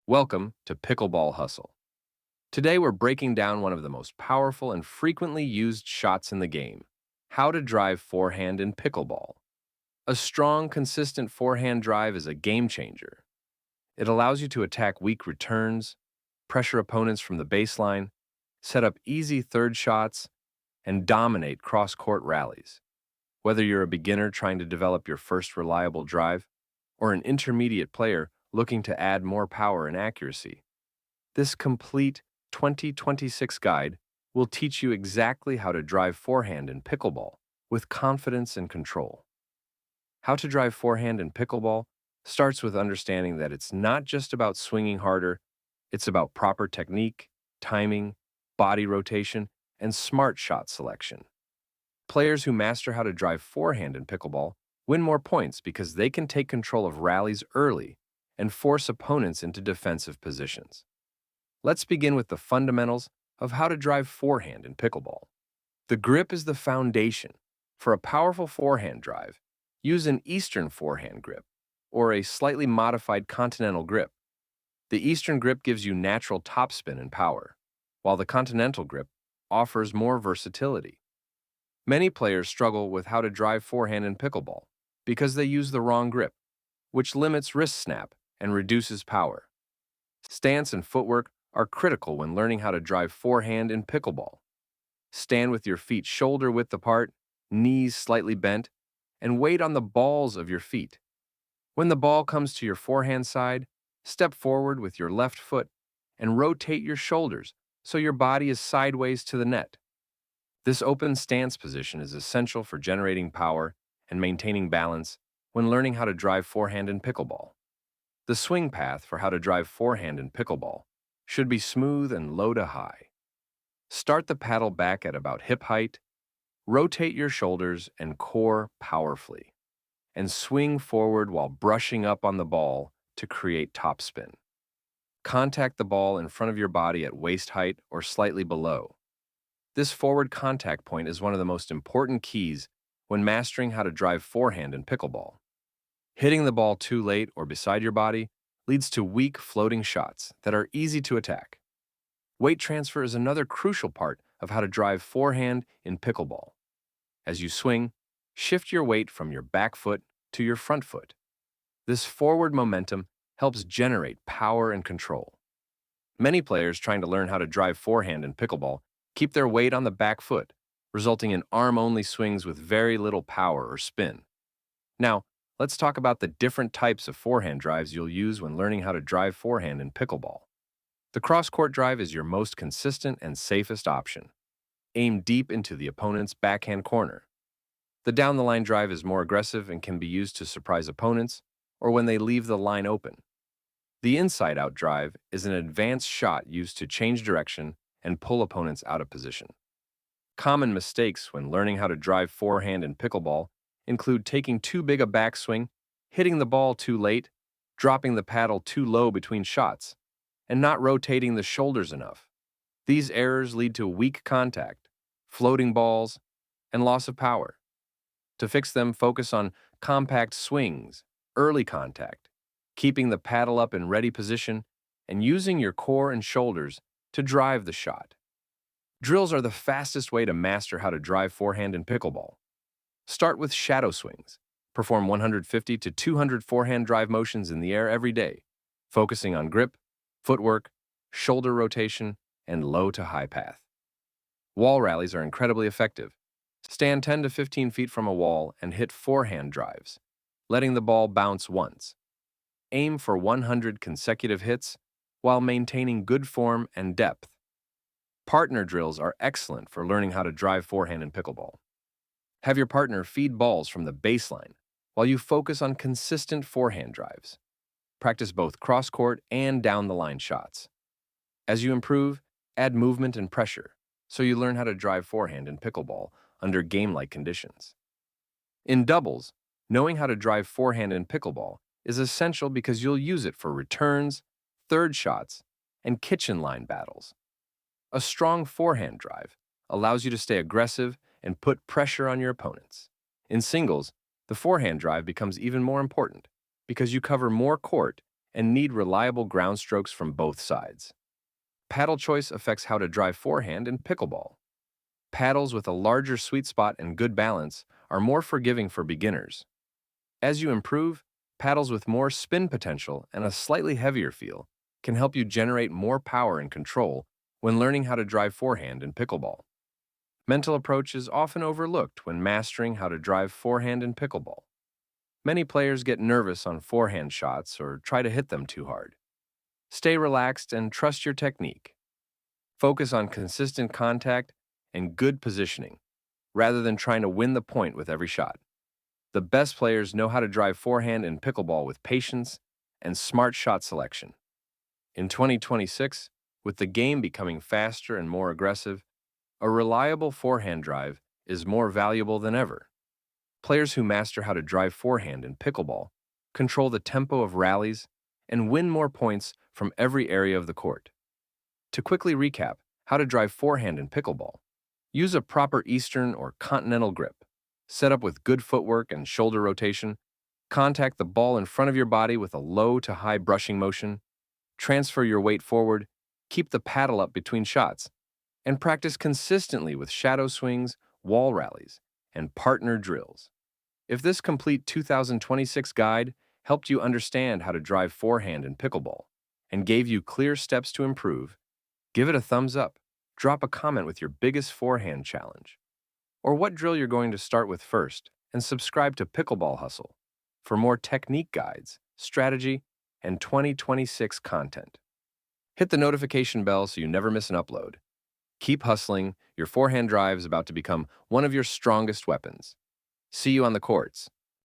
Welcome to Pickleball Hustle. Today we're breaking down one of the most powerful and frequently used shots in the game, how to drive forehand in pickleball. A strong, consistent forehand drive is a game changer. It allows you to attack weak returns, pressure opponents from the baseline, set up easy third shots, and dominate cross-court rallies. Whether you're a beginner trying to develop your first reliable drive, or an intermediate player looking to add more power and accuracy, this complete 2026 guide will teach you exactly how to drive forehand in pickleball with confidence and control. How to drive forehand in pickleball starts with understanding that it's not just about swinging harder, it's about proper technique, timing, body rotation, and smart shot selection. Players who master how to drive forehand in pickleball win more points because they can take control of rallies early and force opponents into defensive positions. Let's begin with the fundamentals of how to drive forehand in pickleball. The grip is the foundation. For a powerful forehand drive, use an Eastern forehand grip or a slightly modified continental grip. The Eastern grip gives you natural topspin and power, while the continental grip offers more versatility. Many players struggle with how to drive forehand in pickleball because they use the wrong grip, which limits wrist snap and reduces power. Stance and footwork are critical when learning how to drive forehand in pickleball. Stand with your feet shoulder width apart, knees slightly bent, and weight on the balls of your feet. When the ball comes to your forehand side, step forward with your left foot and rotate your shoulders so your body is sideways to the net. This open stance position is essential for generating power and maintaining balance when learning how to drive forehand in pickleball. The swing path for how to drive forehand in pickleball should be smooth and low to high. Start the paddle back at about hip height, rotate your shoulders and core powerfully, and swing forward while brushing up on the ball to create topspin. Contact the ball in front of your body at waist height or slightly below. This forward contact point is one of the most important keys when mastering how to drive forehand in pickleball. Hitting the ball too late or beside your body leads to weak floating shots that are easy to attack. Weight transfer is another crucial part of how to drive forehand in pickleball. As you swing, shift your weight from your back foot to your front foot. This forward momentum helps generate power and control. Many players trying to learn how to drive forehand in pickleball keep their weight on the back foot, resulting in arm-only swings with very little power or spin. Now, let's talk about the different types of forehand drives you'll use when learning how to drive forehand in pickleball. The cross-court drive is your most consistent and safest option. Aim deep into the opponent's backhand corner. The down-the-line drive is more aggressive and can be used to surprise opponents or when they leave the line open. The inside-out drive is an advanced shot used to change direction and pull opponents out of position. Common mistakes when learning how to drive forehand in pickleball include taking too big a backswing, hitting the ball too late, dropping the paddle too low between shots, and not rotating the shoulders enough. These errors lead to weak contact, floating balls, and loss of power. To fix them, focus on compact swings, early contact, keeping the paddle up in ready position, and using your core and shoulders to drive the shot. Drills are the fastest way to master how to drive forehand in pickleball. Start with shadow swings. Perform 150 to 200 forehand drive motions in the air every day, focusing on grip, footwork, shoulder rotation, and low to high path. Wall rallies are incredibly effective. Stand 10 to 15 feet from a wall and hit forehand drives, letting the ball bounce once. Aim for 100 consecutive hits while maintaining good form and depth. Partner drills are excellent for learning how to drive forehand in pickleball. Have your partner feed balls from the baseline while you focus on consistent forehand drives. Practice both cross-court and down-the-line shots. As you improve, add movement and pressure so you learn how to drive forehand in pickleball under game-like conditions. In doubles, knowing how to drive forehand in pickleball is essential because you'll use it for returns, third shots, and kitchen line battles. A strong forehand drive allows you to stay aggressive and put pressure on your opponents. In singles, the forehand drive becomes even more important because you cover more court and need reliable ground strokes from both sides. Paddle choice affects how to drive forehand in pickleball. Paddles with a larger sweet spot and good balance are more forgiving for beginners. As you improve, paddles with more spin potential and a slightly heavier feel can help you generate more power and control when learning how to drive forehand in pickleball. Mental approach is often overlooked when mastering how to drive forehand in pickleball. Many players get nervous on forehand shots or try to hit them too hard. Stay relaxed and trust your technique. Focus on consistent contact and good positioning, rather than trying to win the point with every shot. The best players know how to drive forehand in pickleball with patience and smart shot selection. In 2026, with the game becoming faster and more aggressive, a reliable forehand drive is more valuable than ever. Players who master how to drive forehand in pickleball control the tempo of rallies and win more points from every area of the court. To quickly recap how to drive forehand in pickleball, use a proper Eastern or continental grip, set up with good footwork and shoulder rotation, contact the ball in front of your body with a low to high brushing motion, transfer your weight forward, keep the paddle up between shots, and practice consistently with shadow swings, wall rallies, and partner drills. If this complete 2026 guide helped you understand how to drive forehand in pickleball and gave you clear steps to improve, give it a thumbs up, drop a comment with your biggest forehand challenge, or what drill you're going to start with first, and subscribe to Pickleball Hustle for more technique guides, strategy, and 2026 content. Hit the notification bell so you never miss an upload. Keep hustling, your forehand drive is about to become one of your strongest weapons. See you on the courts.